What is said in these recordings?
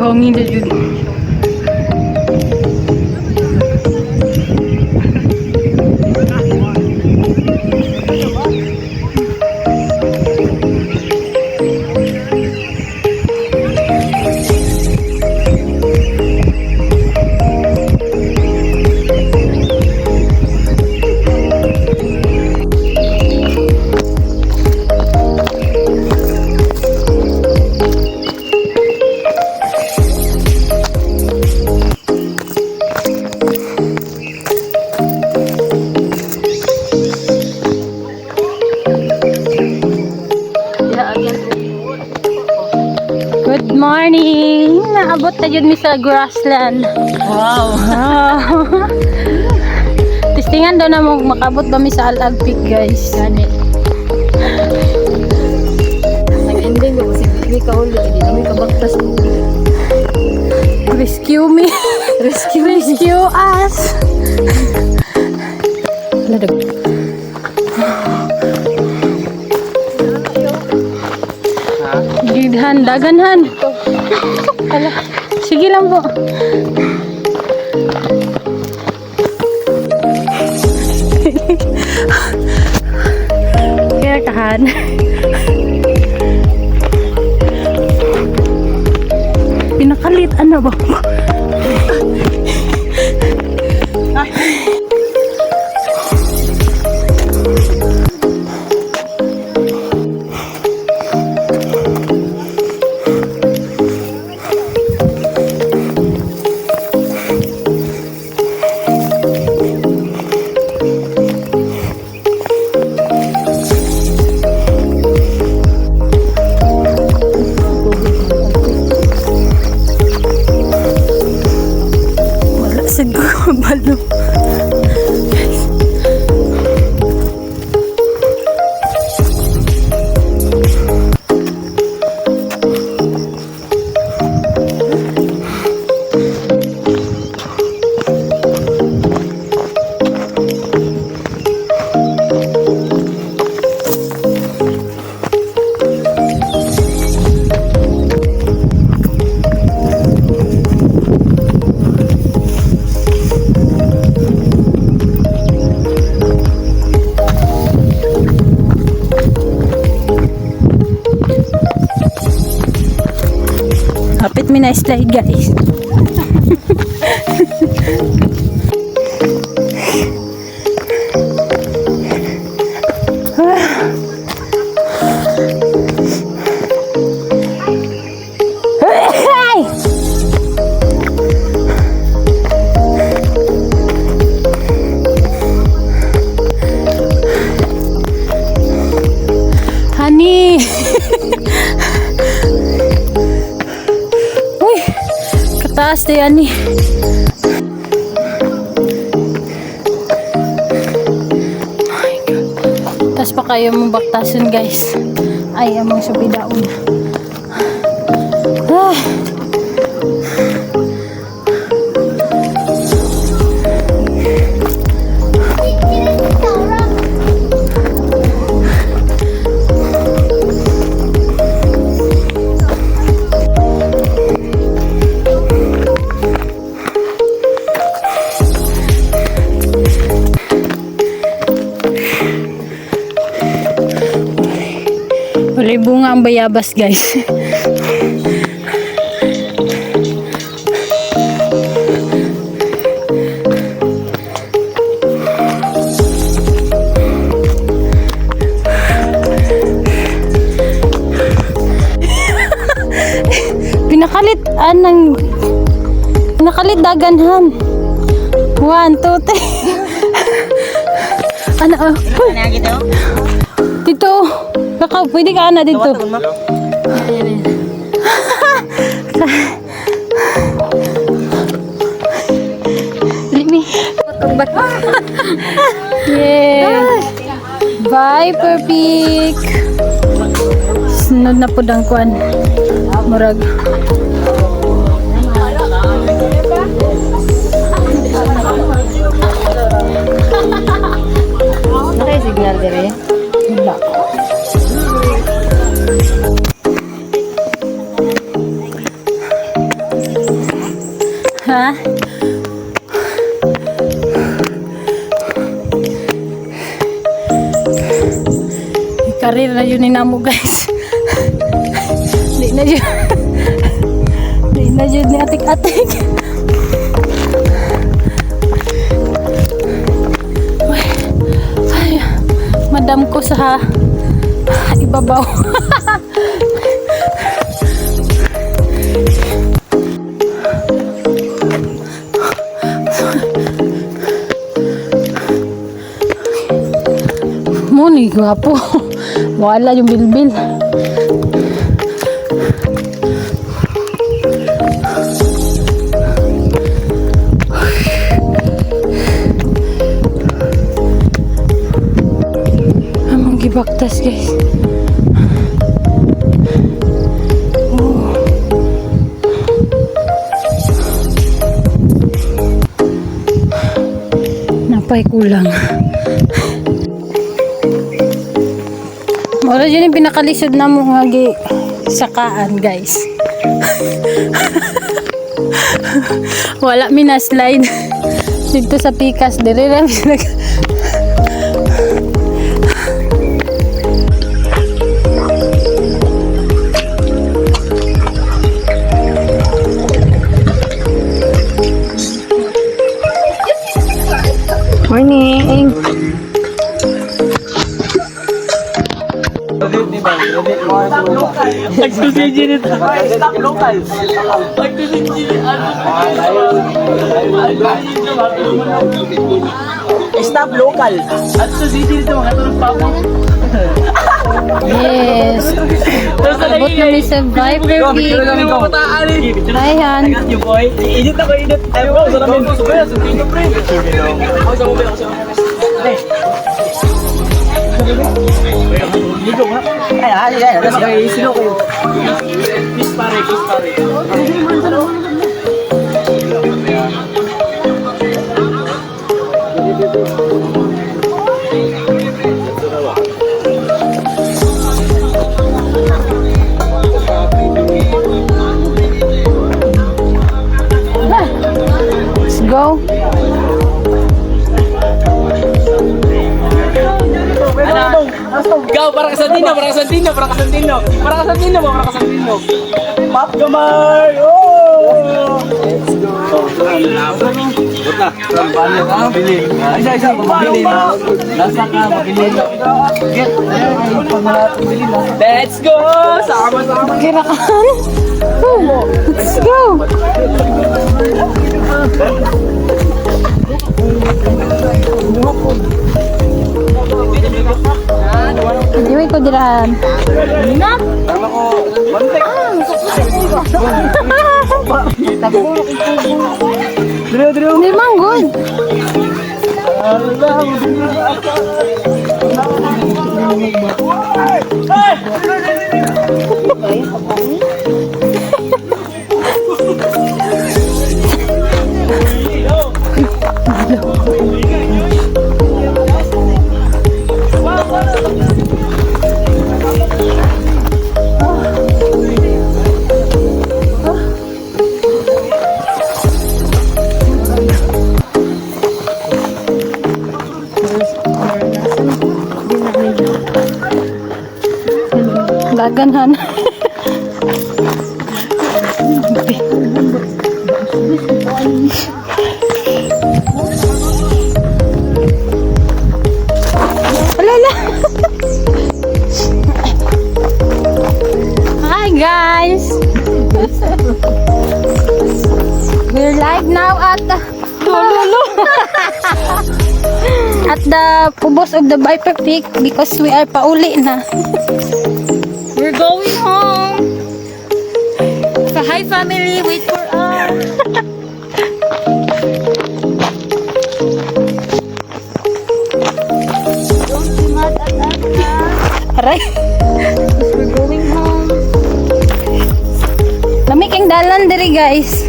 hangin na yun. Good morning! Naabot na yun mi sa grassland. Wow! Testingan daw na mo makabot ba mi sa Alag Peak, guys. Gani. Nag-ending ko kasi hindi ka ulit. Hindi namin kabaktas mo. Rescue me! Rescue us! Ladag. Gidhan, daganhan. Ala, sige lang po. Kaya kahan. Pinakalit, ano ba? Balo. Hapit mi na slide, guys. Honey. Taas na yan eh. Oh my God. Taas pa kayo mong baktasan, guys. Ay, amang subidaon. Ah. Wala bunga ang bayabas, guys. Pinakalit daganhan. 1, 2, 3. Ano? Dito. Baka pwede ka na dito. Limi. Yeah. Bye, Perfect. Sunod na po ang kuan. Murag. Nakay-signal dire. Wala. karir na yun ni namo guys. Di na yun. Di na yun ni atik-atik. Ay, madam ko sa ibabaw. Muni, gwapo. Wala yung bilbil. Amang gibaktas guys. Oh. Napay kulang. Wala dyan yung pinakalisod na mo nga sakaan guys. Wala minaslide. Dito sa pikas. Dire lang morning. Stop local. Stop local. At sa city dito mga tulog pa mo. Yes. Abot na ni Survivor Week. Hi, Han. You boy. Init ako, init. Ayaw ko, sa namin. Subuya, sa tingin pre. Ako sa mobile, ako sa mobile. Ligo nga. Ay, sino ko? Kiss pare, kiss pare. Let's go. Ikaw, para ka Santino, para ka Santino, para ka Santino. Para ka Santino ba, para ka Santino. Pop Gamar! Oh! Let's go! Buta, banyo ka, mabilin. Isa, mabilin. Nasa ka, mabilin. Get, let's go! Sama-sama. Kirakan. Let's go. Iwi ko dirahan. Nak. Tama ko, bantek. Drio. Hindi manggod. Laganhan. Alala. Hi guys. We're live now at the at the Pubos of the Viper Peak because we are pauli na. We're going home. So hi family, wait for us. Don't be mad at us. Aray. We're going home. Lamig ang dalan diri guys.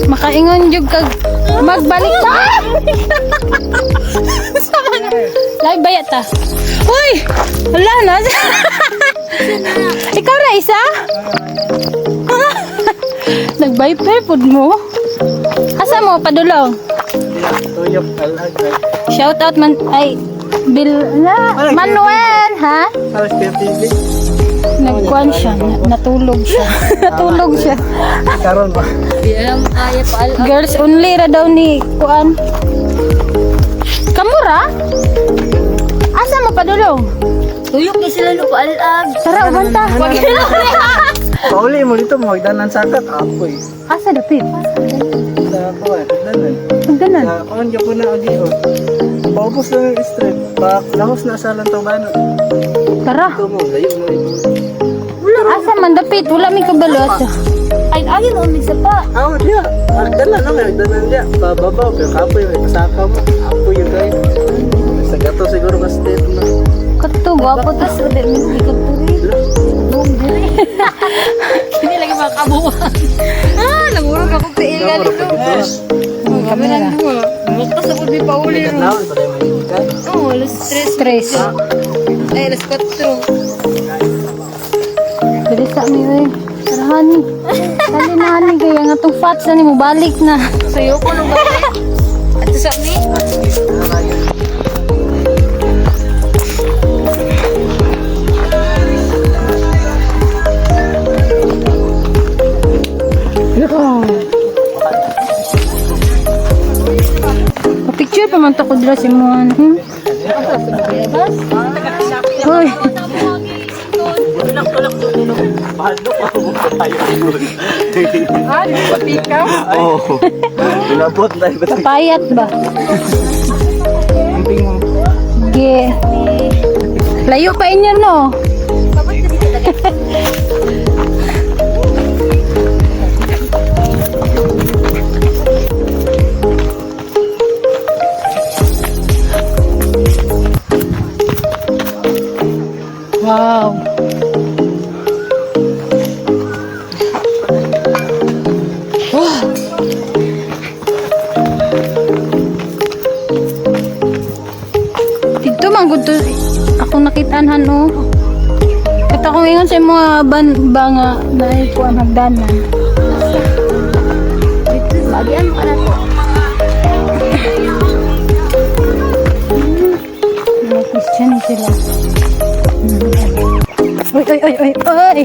Makaingon jud kag magbalik ta. Live ba yata? Uy! Wala na. Ikaw na isa? Nag-viper food mo? Asa mo? Padulong? Shout out man. Ay, Manuel, ha? Alas TV. Nagkuhan siya, natulog siya. Natulog siya. Karon ba? Di alam kaya pa al. Girls only ra daw ni kuan. Kamura? Asa mo padulong? Tuyok ni sila no pa al. Tara, ubanta. Pauli mo dito magdanan sakat apoy. Asa dapit? Sa kuan, danan. Pagdanan. Sa kuan gyud na agi oh. Paubos lang yung street. Pa lahos na sa lantaw bano. Tara. Tumo, layo mo ito. Asa man dapit? Wala mi kabalo asa. Ay ayun o misa pa. Ah, dia. Danan na may danan dia. Bababaw pero kapoy may pasaka mo. Apoy yung guys. Sa gato siguro ka state na. Kato, gwapo to. So de mi ikot turi. Boom dire. Hindi lagi makabuhan. Nangurog ako sa ila dito. Kami lang duwa. Bukas ako di pa uli ro. Naon pa may ikan. Oh, alas stress. Stress. Ay, alas 4. Dili sa mi eh. Tarahan ni. Dali na ni kaya nga tong fats na ni mo balik na. Sayo ko nung balik. At sa mi. Picture pa man ta ko dira si Moan. Hoy. Oh. Pinabot tayo ba? Payat ba? Camping mo. Ge. Layo pa inyo no. Wow. Dito man gud to ako nakitaan no. Kata ko ingon sa mga ba nga dahil ko ang hagdanan. Bagian mo na to. Mga Christian sila. Oy, oy, oy, oy, oy!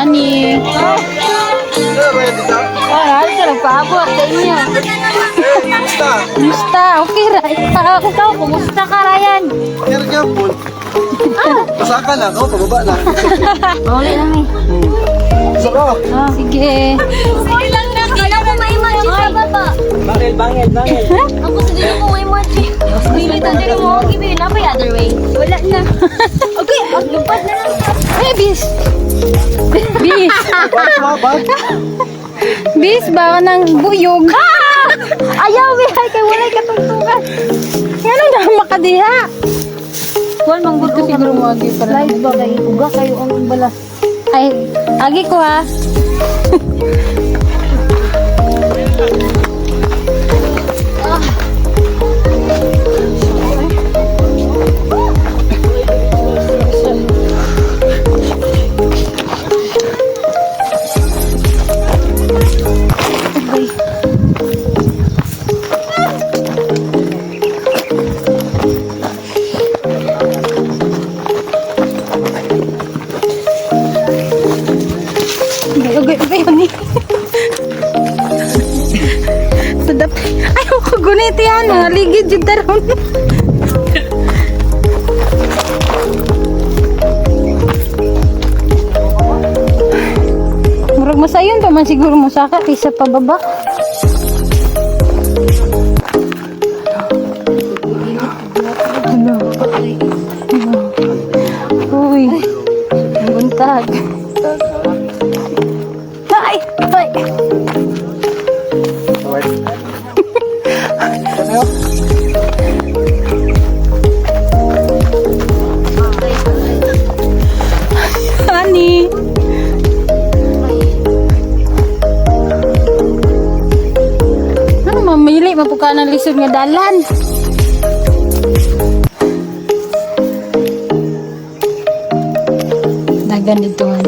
Honey. Oh, halos na nagpaabot sa inyo. Kumusta? Okay, Ryan. Ikaw, kumusta ka, Ryan? Kaya gyapon. Pasaka na ako, pababa na. Uli lang eh. Saka. Ah, sige. Okay lang na. Kala ko may imagine sa baba. Bangil. Ako sa dito ko may imagine. Bilitan din mo. Give na pa other way. Wala na. Okay, lupad na lang. Ay, bis. Bis. Bag. Bis ba ng buyog? Ayaw, bihay kay walay katungtungan. Ano na makadiha? Kuan mang buto siguro mo agi para. Live ba kayo? Uga kayo ang balas. Ay, agi ko ha. Okay, ni. Sedap. Ayaw ko gunit yan. Mga ligid yung taron. Murag masayon pa man siguro mo saka kaysa pababa. Ano? Uy. Buntag. Ay! Ay! mapuka ng lisod nga dalan. Dagan dito nga.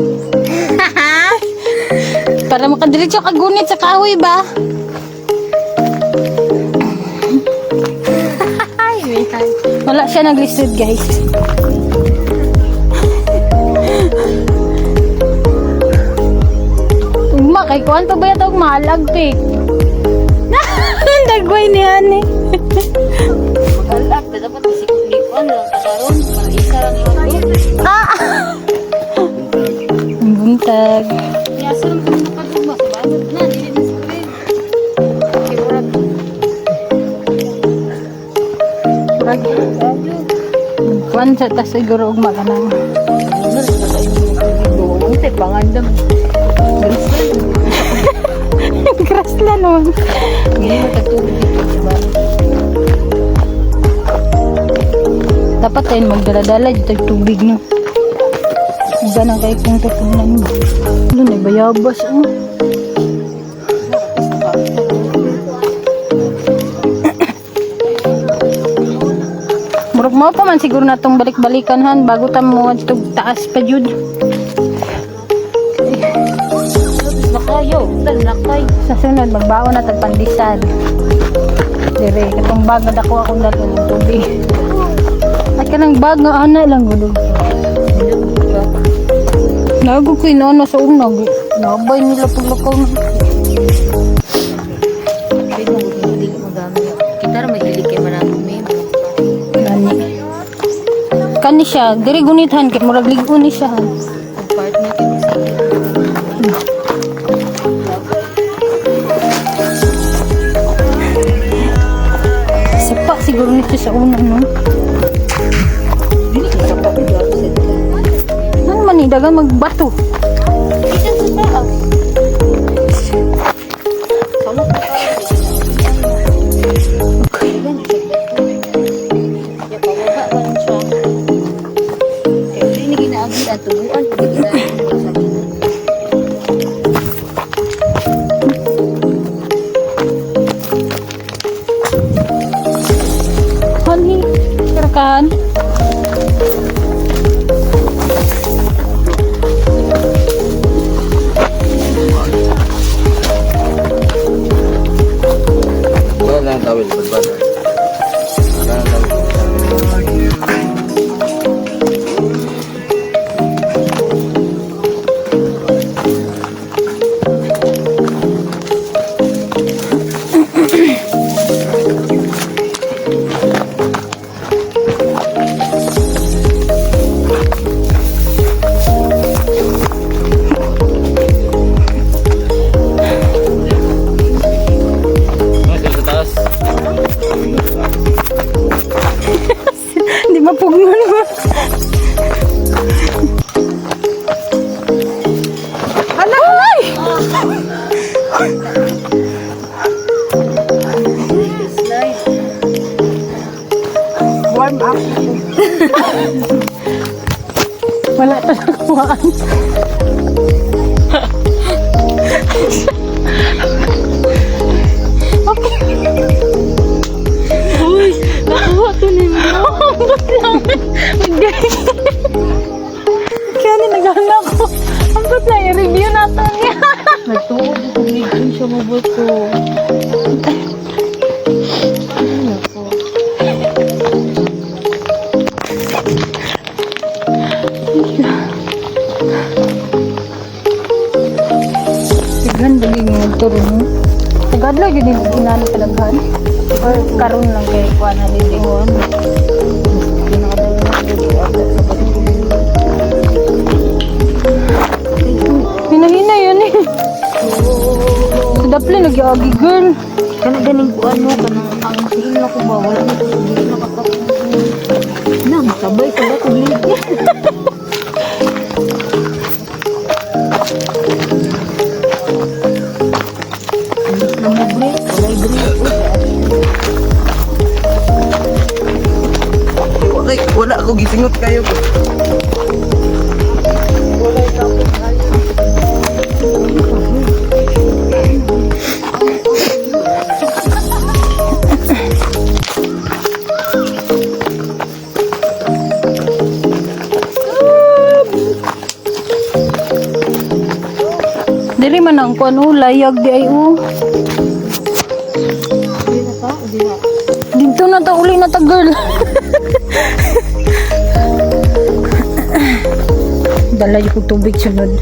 Para makadiretso ka gunit sa kahoy ba? Wala siya naglisod guys. Ugma kay kuan pa ba yata og malag pik? Dagway ni ani. Magalak, dapat isikot-likon lang kakaroon. Para isa lang yung Buntag. Kaya saan ka makaguma sa banot na, dili na sa rin. Kiburat. Kuan sa ta siguro ugma ka nang. Bener, sa kayo yung pagiging tay pangandam. Graslan nun. Hindi matagtubig dito sa banot. Dapat tayo magdala-dala dito yung tubig no. Iba na kayo kung tutunan mo. Ano na bayabas oh. Murag mo pa man siguro na itong balik-balikan han bago tamo dito taas pa jud. Nakayo, talakay. Sa sunod magbaon na tagpandisan. Dire katong bag na dako akong dalo ng tubig. Ay kanang bag nga ana lang gulo. Nago ko inono sa unag. Nabay nila paglakaw na. Kahit hindi mo gamit. Kita rin mahilig kayo managumi. Gani. Kani siya, diri gunithan kay murag ligo ni siya. Ang part niya kayo sa Sipa siguro nito sa una no. Dili ka sa kapit. Ano man ni dagan magbato. Kita sa taas. Sama ka pa. Ganyan, ya pababa man siya. Kaya hindi ginaagi at tubuan. Hindi ginaagi sa gina. Honey, karakan. Wala lang tawil, badbad. Wala lang tawil. Sa taas. Di mapugnon mo. Alay! Slide. Warm up. Wala pa nakuhaan. Uy, nakuha to ni mo. Ambot namin. Kaya ni nagana ko. Ambot na, i-review natin niya. Nagtuod ko bigyan siya mabuto. Tighan ba yung nagturo mo? Tagad lang yun yung ginano palaghan. Or karoon lang kay kuha na lilingon. Hinahina yun eh. Daple nag-iagi girl. Kana ganing ko ano, kanang ang tingin na ko ba, wala na ko, hindi na kakapin. Na, masabay ka ba kung liit? Alis na mo break, walay break. Wala ako gisingot kayo. man ang kuan layag di ay Hindi na pa? Hindi na. Dito na ta uli na ta girl. Dala yung tubig sunod.